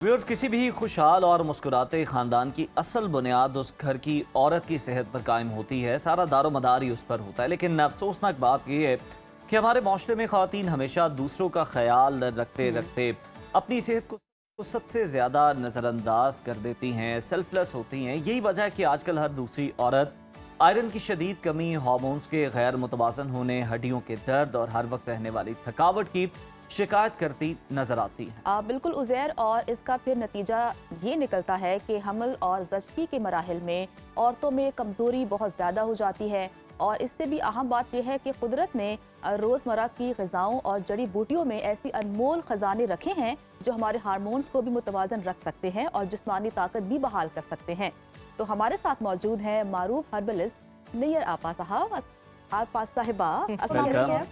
Viewers, किसी भी खुशहाल और मुस्कुराते ख़ानदान की असल बुनियाद उस घर की औरत की सेहत पर कायम होती है। सारा दारोमदार ही उस पर होता है। लेकिन अफसोसनाक बात यह है कि हमारे माशरे में ख़वातीन हमेशा दूसरों का ख्याल रखते रखते अपनी सेहत को सबसे ज़्यादा नज़रअंदाज कर देती हैं, सेल्फलेस होती हैं। यही वजह है कि आजकल हर दूसरी औरत आयरन की शदीद कमी, हार्मोन्स के गैर मुतवाज़न होने, हड्डियों के दर्द और हर वक्त रहने वाली थकावट की शिकायत करती नजर आती है। बिल्कुल उज़ैर, और इसका फिर नतीजा ये निकलता है कि हमल और ज़चगी के मराहिल में औरतों में कमज़ोरी बहुत ज़्यादा हो जाती है। और इससे भी अहम बात यह है कि कुदरत ने रोज़मर्रा की ग़िज़ाओं और जड़ी बूटियों में ऐसी अनमोल ख़जाने रखे हैं जो हमारे हार्मोन्स को भी मुतवाज़न रख सकते हैं और जिस्मानी ताकत भी बहाल कर सकते हैं। तो हमारे साथ मौजूद है मारूफ हर्बलिस्ट नैयर आपा साहब, आपा साहिबा।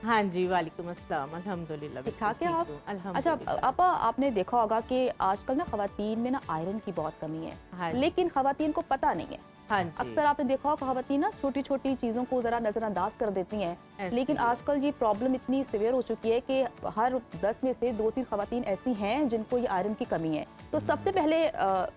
हाँ जी, वालेकुम अस्सलाम। अल्हम्दुलिल्लाह ठीक ठाक है आप? अच्छा अल्हम्दुलिल्लाह। आपा, आपने देखा होगा कि आजकल ना ख़वातीन में ना आयरन की बहुत कमी है। हाँ, लेकिन ख़वातीन को पता नहीं है। हाँ जी। अक्सर आपने देखा होगा ख़वातीन ना छोटी छोटी चीज़ों को ज़रा नज़रअंदाज कर देती हैं। ऐसे लेकिन ही है। आजकल ये प्रॉब्लम इतनी सिवियर हो चुकी है कि हर 10 में से 2-3 ख़वातीन ऐसी हैं जिनको ये आयरन की कमी है। तो सबसे पहले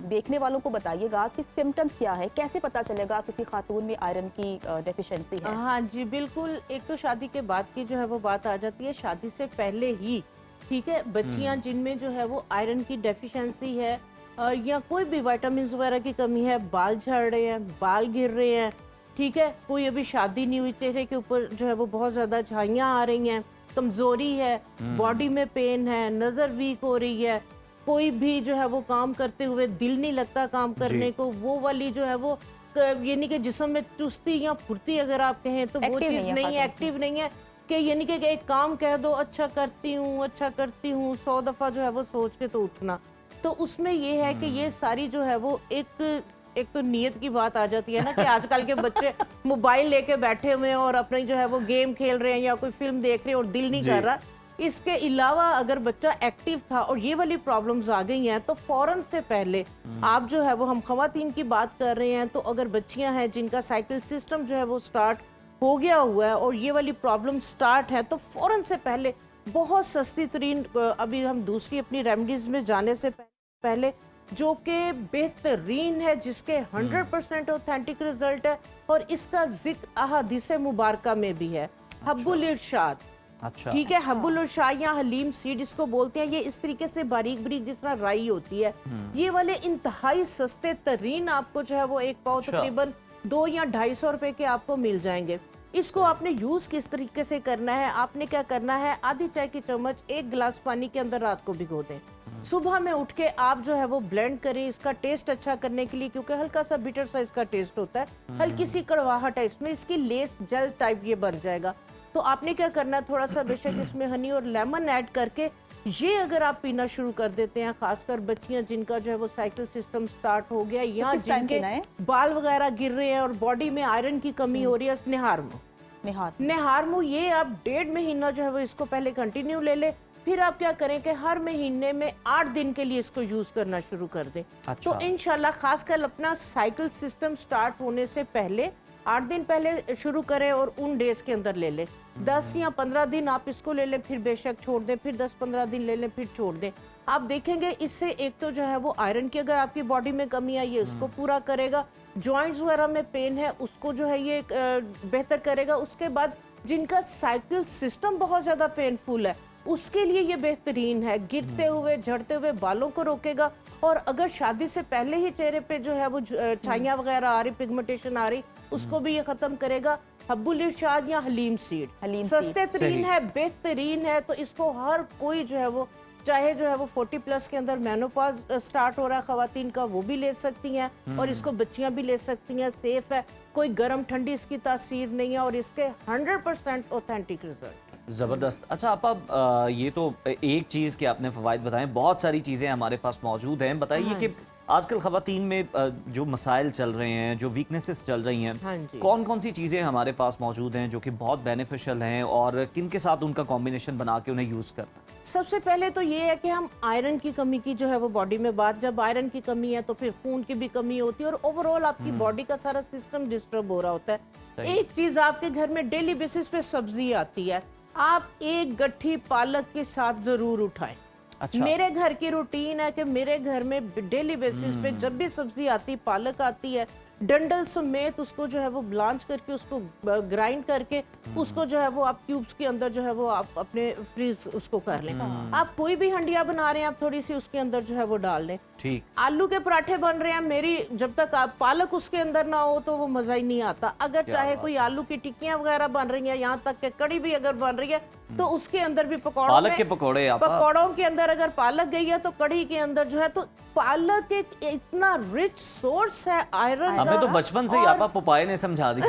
देखने वालों को बताइएगा कि सिम्टम्स क्या है, कैसे पता चलेगा किसी खातून में आयरन की डेफिशिएंसी है? हाँ जी, बिल्कुल। एक तो शादी के बाद की जो है वो बात आ जाती है, शादी से पहले ही। ठीक है, बच्चियां जिनमें जो है वो आयरन की डेफिशिएंसी है या कोई भी विटामिन वगैरह की कमी है, बाल झड़ रहे हैं, बाल गिर रहे हैं, ठीक है, कोई अभी शादी नहीं हुई, चेहरे के ऊपर जो है वो बहुत ज़्यादा झाइयाँ आ रही हैं, कमज़ोरी है, बॉडी में पेन है, नज़र वीक हो रही है, कोई भी जो है वो काम करते हुए दिल नहीं लगता काम करने को, वो वाली जो है वो यानी कि जिस्म में चुस्ती या फुर्ती अगर आप कहें तो वो Active चीज़ नहीं है, नहीं है, एक्टिव नहीं है कि यानी कि एक काम कह दो अच्छा करती हूँ 100 दफ़ा जो है वो सोच के तो उठना। तो उसमें ये है कि ये सारी जो है वो एक तो नीयत की बात आ जाती है ना कि आजकल के बच्चे मोबाइल लेके बैठे हुए हैं और अपनी जो है वो गेम खेल रहे हैं या कोई फिल्म देख रहे हैं और दिल नहीं कर रहा। इसके अलावा अगर बच्चा एक्टिव था और ये वाली प्रॉब्लम्स आ गई हैं तो फौरन से पहले आप जो है वो, हम खवातीन की बात कर रहे हैं, तो अगर बच्चियां हैं जिनका साइकिल सिस्टम जो है वो स्टार्ट हो गया हुआ है और ये वाली प्रॉब्लम स्टार्ट है, तो फौरन से पहले बहुत सस्ती तरीन, अभी हम दूसरी अपनी रेमेडीज में जाने से पहले जो कि बेहतरीन है, जिसके 100% ऑथेंटिक रिजल्ट है और इसका जिक्र अहादीस मुबारका में भी है, हब्बुल इरशाद। अच्छा, ठीक है, हब्बुल इरशाद या हलीम सीड इसको बोलते हैं। ये इस तरीके से बारीक बारीक जिस तरह राई होती है, ये वाले इंतहाई सस्ते तरीन आपको जो है वो एक पाव अच्छा। तकरीबन 2 या 250 रुपए के आपको मिल जाएंगे। इसको आपने यूज किस तरीके से करना है, आपने क्या करना है, आधी चाय की चम्मच 1 गिलास पानी के अंदर रात को भिगो दें। सुबह में उठ के आप जो है वो ब्लेंड करें इसका टेस्ट अच्छा करने के लिए, क्योंकि हल्का सा बिटर सा इसका टेस्ट होता है, हल्की सी कड़वाहट है इसमें, इसकी लेस जेल टाइप ये बन जाएगा। तो आपने क्या करना है, थोड़ा सा बेशक इसमें हनी और लेमन ऐड करके ये अगर आप पीना शुरू कर देते हैं, खासकर बच्चियां जिनका जो है वो साइकिल सिस्टम स्टार्ट हो गया या किस टाइम पीना है? जिनके बाल वगैरह गिर रहे हैं और बॉडी में आयरन की कमी हो रही है, नेहारमो ये आप 1.5 महीना जो है वो इसको पहले कंटिन्यू ले ले, फिर आप क्या करें कि हर महीने में 8 दिन के लिए इसको यूज करना शुरू कर दें। अच्छा। तो इंशाल्लाह खासकर अपना साइकिल सिस्टम स्टार्ट होने से पहले 8 दिन पहले शुरू करें और उन डेज के अंदर ले लें। 10 या 15 दिन आप इसको ले लें, फिर बेशक छोड़ दें, फिर 10-15 दिन ले लें, फिर छोड़ दें। आप देखेंगे इससे एक तो जो है वो आयरन की अगर आपकी बॉडी में कमी आई है उसको पूरा करेगा, जॉइंट्स वगैरह में पेन है उसको जो है ये बेहतर करेगा। उसके बाद जिनका साइकिल सिस्टम बहुत ज़्यादा पेनफुल है उसके लिए ये बेहतरीन है, गिरते हुए झड़ते हुए बालों को रोकेगा। और अगर शादी से पहले ही चेहरे पे जो है वो छाइयाँ वगैरह आ रही, पिगमेंटेशन आ रही, उसको भी ये खत्म करेगा। हब्बुल इरशाद या हलीम सीड सस्ते तरीन है, बेहतरीन है। तो इसको हर कोई जो है वो, चाहे जो है वो 40 प्लस के अंदर मेनोपॉज स्टार्ट हो रहा है खवातीन का, वो भी ले सकती हैं और इसको बच्चियां भी ले सकती हैं। सेफ है, कोई गर्म ठंडी इसकी तासीर नहीं है और इसके 100% ऑथेंटिक रिजल्ट। ज़बरदस्त। अच्छा आपा, ये तो एक चीज़ के आपने फ़वाइद बताएं, बहुत सारी चीज़ें हमारे पास मौजूद हैं। बताइए कि आजकल ख़वातीन में जो मसाइल चल रहे हैं, जो वीकनेसेस चल रही हैं, कौन कौन सी चीज़ें हमारे पास मौजूद हैं जो कि बहुत बेनिफिशियल हैं और किन के साथ उनका कॉम्बिनेशन बना के उन्हें यूज़ करना है? सबसे पहले तो ये है कि हम आयरन की कमी की जो है वो बॉडी में बात, जब आयरन की कमी है तो फिर खून की भी कमी होती है और ओवरऑल आपकी बॉडी का सारा सिस्टम डिस्टर्ब हो रहा होता है। एक चीज आपके घर में डेली बेसिस पे सब्जी आती है, आप एक गट्ठी पालक के साथ जरूर उठाएं। अच्छा। मेरे घर की रूटीन है कि मेरे घर में डेली बेसिस पे जब भी सब्जी आती, पालक आती है, डंडल समेत उसको जो है वो ब्लांच करके, उसको ग्राइंड करके, उसको जो है वो आप क्यूब्स के अंदर जो है वो आप अपने फ्रीज उसको कर लें। आप कोई भी हंडिया बना रहे हैं, आप थोड़ी सी उसके अंदर जो है वो डाल लें। ठीक। आलू के पराठे बन रहे हैं, मेरी जब तक आप पालक उसके अंदर ना हो तो वो मजा ही नहीं आता। अगर चाहे कोई आलू की टिक्कियां वगैरह बन रही हैं, यहाँ तक कि कड़ी भी अगर बन रही है तो उसके अंदर भी पालक के पकौड़े आपा। पकौड़ों के अंदर अगर पालक गई है तो कड़ी के अंदर जो है, तो पालक एक इतना रिच सोर्स है आयरन का। हमें तो बचपन से ही आपा पपाये ने समझा दी।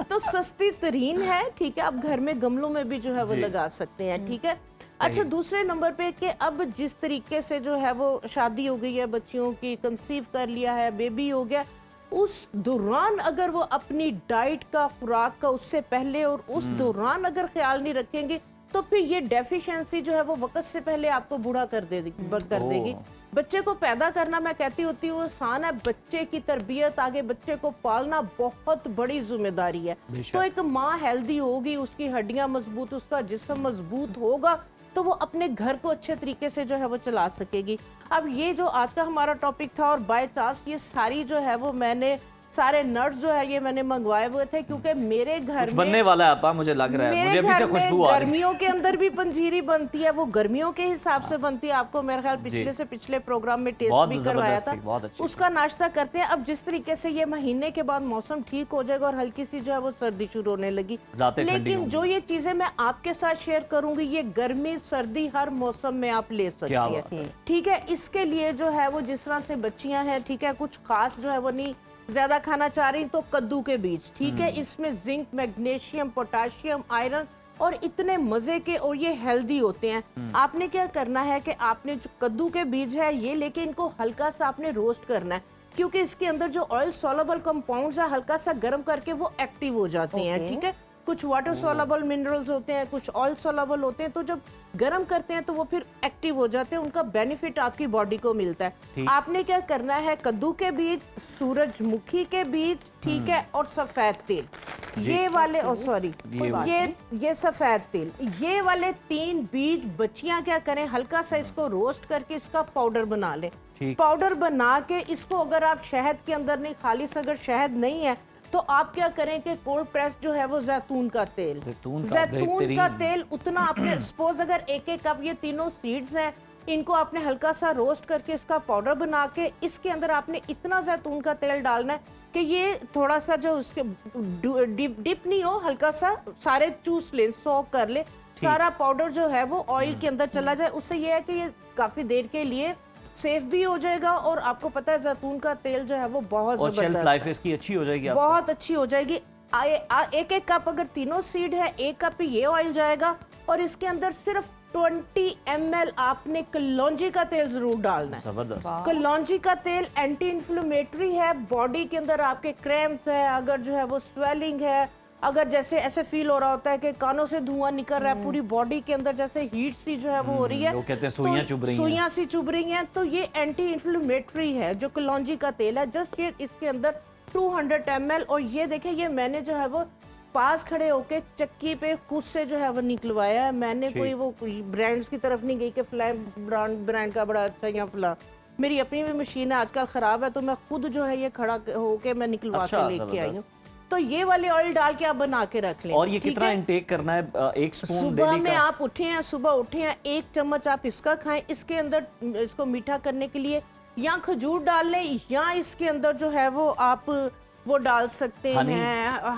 तो सस्ती तरीन है, ठीक है। आप घर में गमलों में भी जो है वो लगा सकते हैं, ठीक है। अच्छा, दूसरे नंबर पे कि अब जिस तरीके से जो है वो शादी हो गई है, बच्चियों की कंसीव कर लिया है, बेबी हो गया, उस दौरान अगर वो अपनी डाइट का, खुराक का उससे पहले और उस दौरान अगर ख्याल नहीं रखेंगे तो फिर ये डेफिशिएंसी जो है वो वक्त से पहले आपको बूढ़ा कर देगी। बच्चे को पैदा करना, मैं कहती होती हूँ, आसान है। बच्चे की तरबियत, आगे बच्चे को पालना बहुत बड़ी जिम्मेदारी है। तो एक माँ हेल्दी होगी, उसकी हड्डियां मजबूत, उसका जिस्म मजबूत होगा, तो वो अपने घर को अच्छे तरीके से जो है वो चला सकेगी। अब ये जो आज का हमारा टॉपिक था, और बाय चांस ये सारी जो है वो मैंने सारे नट्स जो है ये मैंने मंगवाए हुए थे, क्योंकि मेरे घर में बनने वाला है आपा, मुझे लग रहा है, मुझे अभी से खुशबू आ रही है। गर्मियों के अंदर भी पंजीरी बनती है, वो गर्मियों के हिसाब से बनती है। आपको मेरे ख्याल पिछले से पिछले प्रोग्राम में टेस्ट भी करवाया था, उसका नाश्ता करते हैं। अब जिस तरीके से ये महीने के बाद मौसम ठीक हो जाएगा और हल्की सी जो है वो सर्दी शुरू होने लगी, लेकिन जो ये चीजें मैं आपके साथ शेयर करूंगी, ये गर्मी सर्दी हर मौसम में आप ले सकते हैं, ठीक है। इसके लिए जो है वो जिस तरह से बच्चियां हैं, ठीक है, कुछ खास जो है वो नहीं ज्यादा खाना चाह रही, तो कद्दू के बीज, ठीक है, इसमें जिंक, मैग्नीशियम, पोटाशियम, आयरन और इतने मजे के, और ये हेल्दी होते हैं। आपने क्या करना है कि आपने जो कद्दू के बीज है ये लेके इनको हल्का सा आपने रोस्ट करना है, क्योंकि इसके अंदर जो ऑयल सोलबल कंपाउंड्स है हल्का सा गर्म करके वो एक्टिव हो जाते हैं, ठीक है। कुछ वाटर सोलबल मिनरल्स होते हैं, कुछ ऑयल सोलबल होते हैं, तो जब गर्म करते हैं तो वो फिर एक्टिव हो जाते हैं, उनका बेनिफिट आपकी बॉडी को मिलता है। आपने क्या करना है, कद्दू के बीज, सूरजमुखी के बीज, ठीक है, और सफेद तेल, ये वाले, सॉरी, ये सफेद तेल, ये वाले 3 बीज बच्चियां क्या करें, हल्का सा इसको रोस्ट करके इसका पाउडर बना ले। पाउडर बना के इसको, अगर आप शहद के अंदर नहीं, खालिस अगर शहद नहीं है तो आप क्या करें कि कोल्ड प्रेस जो है वो जैतून का तेल, जैतून का तेल उतना आपने, सपोज अगर 1-1 कप ये तीनों सीड्स हैं, इनको आपने हल्का सा रोस्ट करके इसका पाउडर बना के इसके अंदर आपने इतना जैतून का तेल डालना है कि ये थोड़ा सा जो उसके डिप नहीं हो, हल्का सा सारे चूस ले, सोक कर ले, सारा पाउडर जो है वो ऑयल के अंदर चला जाए। उससे ये है कि ये काफी देर के लिए सेफ भी हो जाएगा, और आपको पता है जैतून का तेल जो है वो बहुत जबरदस्त, शेल्फ लाइफ इसकी अच्छी हो जाएगी, बहुत अच्छी हो जाएगी। 1-1 कप अगर तीनों सीड है, 1 कप ये ऑयल जाएगा, और इसके अंदर सिर्फ 20 ml आपने कलौंजी का तेल जरूर डालना है। कलौंजी का तेल एंटी इन्फ्लेमेटरी है, बॉडी के अंदर आपके क्रैम्प्स है, अगर जो है वो स्वेलिंग है, अगर जैसे ऐसे फील हो रहा होता है कि कानों से धुआं निकल रहा है, पूरी बॉडी के अंदर जैसे हीट सी जो है वो हो रही है, लोग कहते हैं सुइयां चुभ रही हैं, सुइयां सी चुभ रही हैं, तो ये एंटी इन्फ्लेमेटरी है जो कलौंजी का तेल है। जस्ट ये इसके अंदर 200 ml, और ये देखें, ये मैंने जो है वो पास खड़े होके चक्की पे खुद से जो है वो निकलवाया है। मैंने कोई वो ब्रांड्स की तरफ नहीं गई कि फ्लैम ब्रांड का बड़ा अच्छा या फला, मेरी अपनी भी मशीन है आजकल खराब है, तो मैं खुद जो है ये खड़ा होके मैं निकलवा के लेके आई हूँ। तो ये वाले ऑयल डाल के आप बना के रख लें। और ये कितना इनटेक करना है? 1 स्पून सुबह में आप उठे हैं, सुबह उठे हैं, 1 चम्मच आप इसका खाएं। इसके अंदर इसको मीठा करने के लिए या खजूर डाल लें, या इसके अंदर जो है वो आप वो डाल सकते हैं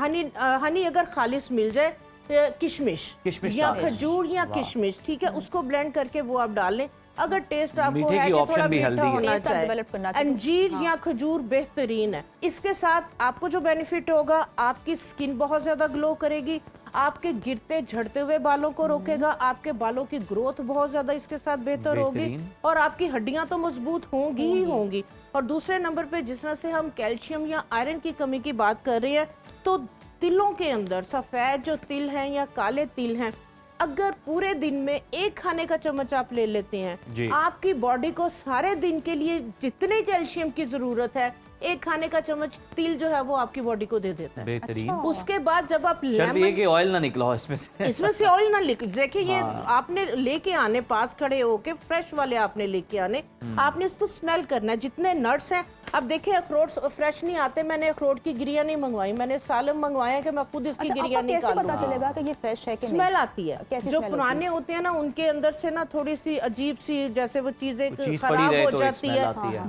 हनी अगर खालिस मिल जाए, किशमिश या खजूर या किशमिश, ठीक है, उसको ब्लेंड करके वो आप डाल लें। अगर टेस्ट आपको है कि थोड़ा मीठा होना चाहिए, अंजीर या खजूर बेहतरीन है। इसके साथ आपको जो बेनिफिट होगा, आपकी स्किन बहुत ज्यादा ग्लो करेगी, आपके गिरते झड़ते हुए बालों को रोकेगा, आपके बालों की ग्रोथ बहुत ज्यादा इसके साथ बेहतर होगी, और आपकी हड्डियां तो मजबूत होंगी ही होंगी। और दूसरे नंबर पे जिस तरह से हम कैल्शियम या आयरन की कमी की बात कर रहे हैं, तो तिलों के अंदर सफेद जो तिल हैं या काले तिल हैं, अगर पूरे दिन में 1 खाने का चम्मच आप ले लेते हैं, आपकी बॉडी को सारे दिन के लिए जितने कैल्शियम की जरूरत है 1 खाने का चम्मच तिल जो है वो आपकी बॉडी को दे देता है। बेहतरीन। उसके बाद जब आप शर्त ये कि ऑयल ना निकला हो इसमें से। इसमें से ऑयल ना लिख, देखिए ये आपने लेके आने, पास खड़े होके फ्रेश वाले आपने लेके आने, आपने इसको स्मेल करना है। जितने नट्स हैं, अब देखिए अखरोट फ्रेश नहीं आते, मैंने अखरोट की गिरिया नहीं मंगवाई, मैंने सालम मंगवाया कि मैं खुद इसकी गिरिया कैसे निकालूं। पता चलेगा कि ये फ्रेश है कि नहीं? स्मेल आती है। कैसी जो smell पुराने होते हैं ना, उनके अंदर से ना थोड़ी सी अजीब सी, जैसे वो चीजें चीज पड़ी खराब रहे हो तो एक जाती smell है, आती है।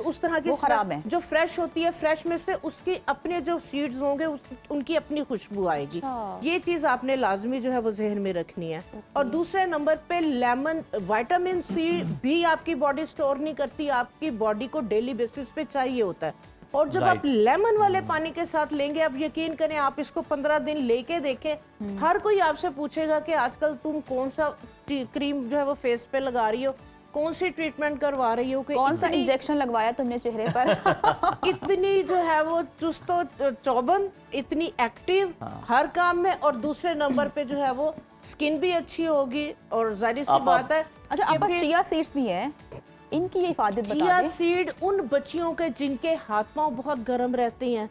उस तरह की वो smell। खराब है। जो फ्रेश होती है, फ्रेश में से उसकी अपने जो सीड्स होंगे उनकी अपनी खुशबू आएगी। अच्छा। ये चीज आपने लाजमी जो है वो जहन में रखनी है। और दूसरे नंबर पे लेमन, विटामिन सी भी आपकी बॉडी स्टोर नहीं करती, आपकी बॉडी को डेली बेसिस पे चाहिए होता है। और जब आप लेमन वाले पानी के साथ लेंगे, आप यकीन करें, आप इसको 15 दिन लेके देखें, हर कोई आपसे पूछेगा कि आजकल तुम कौन सा क्रीम जो है वो फेस पे लगा रही हो, कौन सी ट्रीटमेंट करवा रही हो, कि कौन सा इंजेक्शन लगवाया तुमने चेहरे पर? इतनी जो है वो चुस्तो चौबंद, इतनी एक्टिव हर काम में। और दूसरे नंबर पे जो है वो स्किन भी अच्छी होगी। और जाहिर सी बात है, अच्छा, आपका चिया सीड्स भी है, इनकी ये इफादत बता चिया दें। सीड उन बच्चियों के जिनके हाथ पांव बहुत गर्म रहते हैं,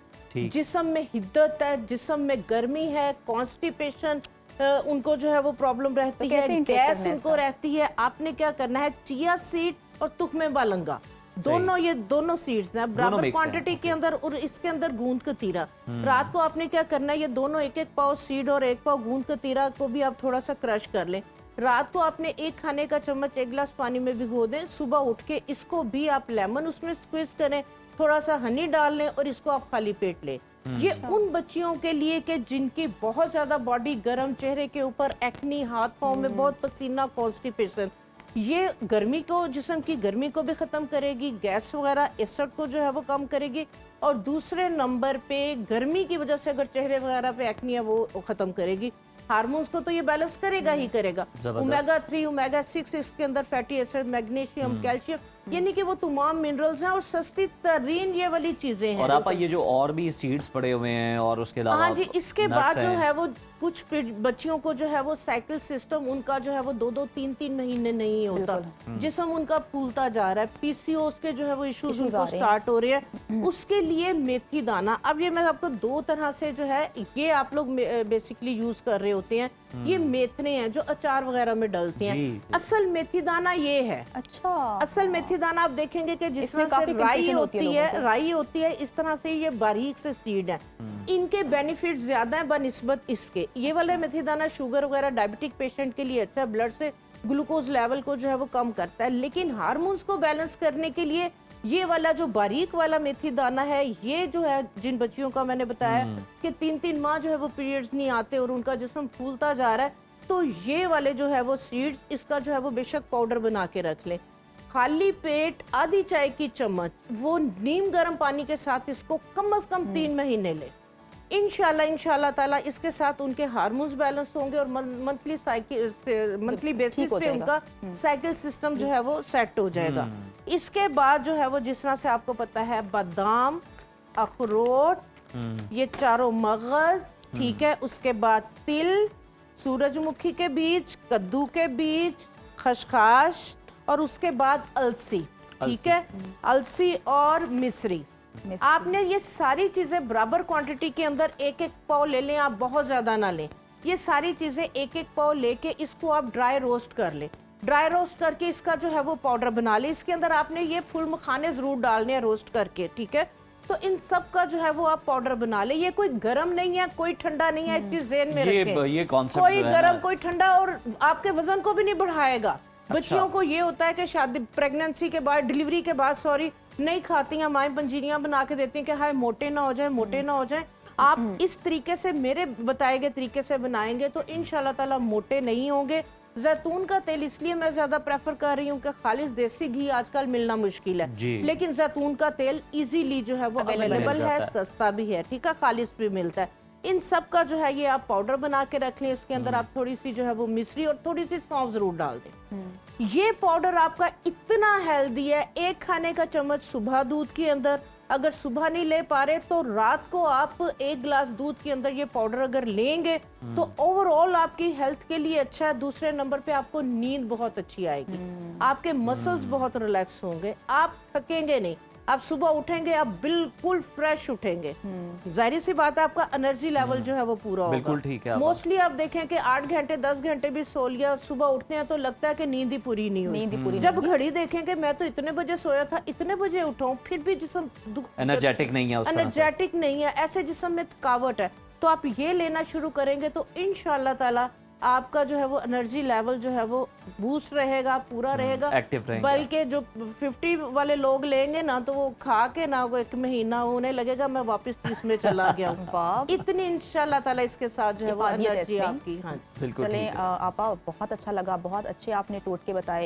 जिस्म में हिद्दत है, जिस्म में गर्मी है, कॉन्स्टिपेशन, उनको जो है वो प्रॉब्लम रहती है, गैस उनको रहती है। आपने क्या करना है, चिया सीड और तुख्मे बालंगा दोनों, ये दोनों सीड्स हैं बराबर क्वांटिटी के अंदर, और इसके अंदर गूंद कतीरा। रात को आपने क्या करना है, ये दोनों 1-1 पाव सीड और 1 पाव गूंद कतीरा को भी आप थोड़ा सा क्रश कर लें। रात को आपने 1 खाने का चम्मच 1 गिलास पानी में भिगो दें। सुबह उठ के इसको भी आप लेमन उसमें स्क्वीज करें, थोड़ा सा हनी डाल लें और इसको आप खाली पेट लें। ये उन बच्चियों के लिए कि जिनकी बहुत ज्यादा बॉडी गर्म, चेहरे के ऊपर एक्नी, हाथ पांव में बहुत पसीना, कॉन्स्टिपेशन, ये गर्मी को, जिस्म की गर्मी को भी खत्म करेगी, गैस वगैरह एसिड को जो है वो कम करेगी। और दूसरे नंबर पे गर्मी की वजह से अगर चेहरे वगैरह पे एक्नी है वो खत्म करेगी। हार्मोन्स को तो ये बैलेंस करेगा ही करेगा। ओमेगा 3, ओमेगा 6, इसके अंदर फैटी एसिड, मैग्नीशियम, कैल्शियम, यानी कि वो तमाम मिनरल्स हैं और सस्ती तरीन ये वाली चीजें हैं। और आपा ये जो और भी सीड्स पड़े हुए हैं और उसके अलावा, हाँ जी, इसके बाद जो है वो कुछ बच्चियों को जो है वो साइकिल सिस्टम उनका जो है वो 2-2, 3-3 महीने नहीं होता, जिस्म उनका फूलता जा रहा है, पीसीओएस के जो है वो इश्यूज उनको स्टार्ट हो रहे हैं, उसके लिए मेथी दाना। अब ये मैं आपको 2 तरह से जो है ये आप लोग बेसिकली यूज कर रहे होते हैं। ये मेथने हैं जो अचार वगैरह में डलते हैं। असल मेथी दाना ये है। अच्छा, असल मेथी दाना आप देखेंगे कि जिस तरह से राई होती है, इस तरह से ये बारीक से सीड है। इनके बेनिफिट ज्यादा है बनिस्बत इसके। ये वाला मेथी दाना शुगर वगैरह डायबिटिक पेशेंट के लिए अच्छा है, ब्लड से ग्लूकोज लेवल को जो है वो कम करता है। लेकिन हार्मोन्स को बैलेंस करने के लिए ये वाला जो बारीक वाला मेथी दाना है, ये जो है जिन बच्चियों का मैंने बताया कि 3-3 माह जो है वो पीरियड्स नहीं आते और उनका जिस्म फूलता जा रहा है, तो ये वाले जो है वो सीड्स, इसका जो है वो बेशक पाउडर बना के रख लें। खाली पेट आधी चाय की चम्मच वो नीम गर्म पानी के साथ इसको कम से कम 3 महीने लें। इंशाल्लाह ताला इसके साथ उनके हार्मोन्स बैलेंस होंगे और मंथली बेसिस पे उनका साइकिल सिस्टम जो है वो सेट हो जाएगा। इसके बाद जो है वो जिस तरह से आपको पता है, बादाम, अखरोट, ये चारों मगज, ठीक है, उसके बाद तिल, सूरजमुखी के बीज, कद्दू के बीज, खसखस, और उसके बाद अलसी, ठीक है, अलसी और मिश्री। आपने ये सारी चीजें बराबर क्वांटिटी के अंदर 1-1 पाव ले लें, आप बहुत ज्यादा ना लें। ये सारी चीजें 1-1 पाव लेके इसको आप ड्राई रोस्ट कर लें। ड्राई रोस्ट करके इसका जो है वो पाउडर बना ले। इसके अंदर आपने ये फुल मखाने जरूर डालने हैं रोस्ट करके, ठीक है। तो इन सब का जो है वो आप पाउडर बना ले। ये कोई गर्म नहीं है, कोई ठंडा नहीं है, एक चीज ज़हन में रखें। ये कॉन्सेप्ट कोई गर्म कोई ठंडा, और आपके वजन को भी नहीं बढ़ाएगा। बच्चियों को ये होता है कि शादी, प्रेगनेंसी के बाद, डिलीवरी के बाद सॉरी, नहीं खाती हैं, माएं पंजीरियां बना के देती हैं कि हाय मोटे ना हो जाए, मोटे ना हो जाए। आप इस तरीके से, मेरे बताए गए तरीके से बनाएंगे तो इंशाल्लाह ताला मोटे नहीं होंगे। जैतून का तेल इसलिए मैं ज्यादा प्रेफर कर रही हूँ कि खालिस देसी घी आजकल मिलना मुश्किल है, लेकिन जैतून का तेल इजीली जो है वो अवेलेबल है, सस्ता भी है, ठीक है, खालिस भी मिलता है। इन सब का जो है ये आप पाउडर बना के रख लें। इसके अंदर आप थोड़ी सी जो है वो मिश्री और थोड़ी सी सौंफ जरूर डाल दें। ये पाउडर आपका इतना हेल्दी है, 1 खाने का चम्मच सुबह दूध के अंदर, अगर सुबह नहीं ले पा रहे तो रात को आप 1 गिलास दूध के अंदर ये पाउडर अगर लेंगे तो ओवरऑल आपकी हेल्थ के लिए अच्छा है। दूसरे नंबर पे आपको नींद बहुत अच्छी आएगी, आपके मसल्स बहुत रिलैक्स होंगे, आप थकेंगे नहीं। आप सुबह उठेंगे आप बिल्कुल फ्रेश उठेंगे। जाहिर सी बात है आपका एनर्जी लेवल जो है वो पूरा होगा। बिल्कुल ठीक है। मोस्टली आप देखें कि 8 घंटे 10 घंटे भी सो लिया, सुबह उठते हैं तो लगता है कि नींद ही पूरी नहीं हुई। नींद ही पूरी जब घड़ी देखेंगे मैं तो इतने बजे सोया था, इतने बजे उठाऊं, फिर भी जिस्म एनर्जेटिक नहीं है उस तरह से। एनर्जेटिक नहीं है, ऐसे जिस्म में थकावट है। तो आप ये लेना शुरू करेंगे तो इंशाल्लाह ताला आपका जो है वो एनर्जी लेवल जो है वो बूस्ट रहेगा, पूरा रहेगा, एक्टिव रहेंगे। बल्कि जो 50 वाले लोग लेंगे ना तो वो खा के ना वो 1 महीना उन्हें लगेगा मैं वापस 30 में चला गया हूँ। वाह। इतनी इंशाल्लाह ताला इसके साथ जो है वो इफादियत है एनर्जी इसमें। आपकी। हाँ बिल्कुल चलें ठीक है। आपा बहुत अच्छा लगा, बहुत अच्छे आपने टोटके बताए।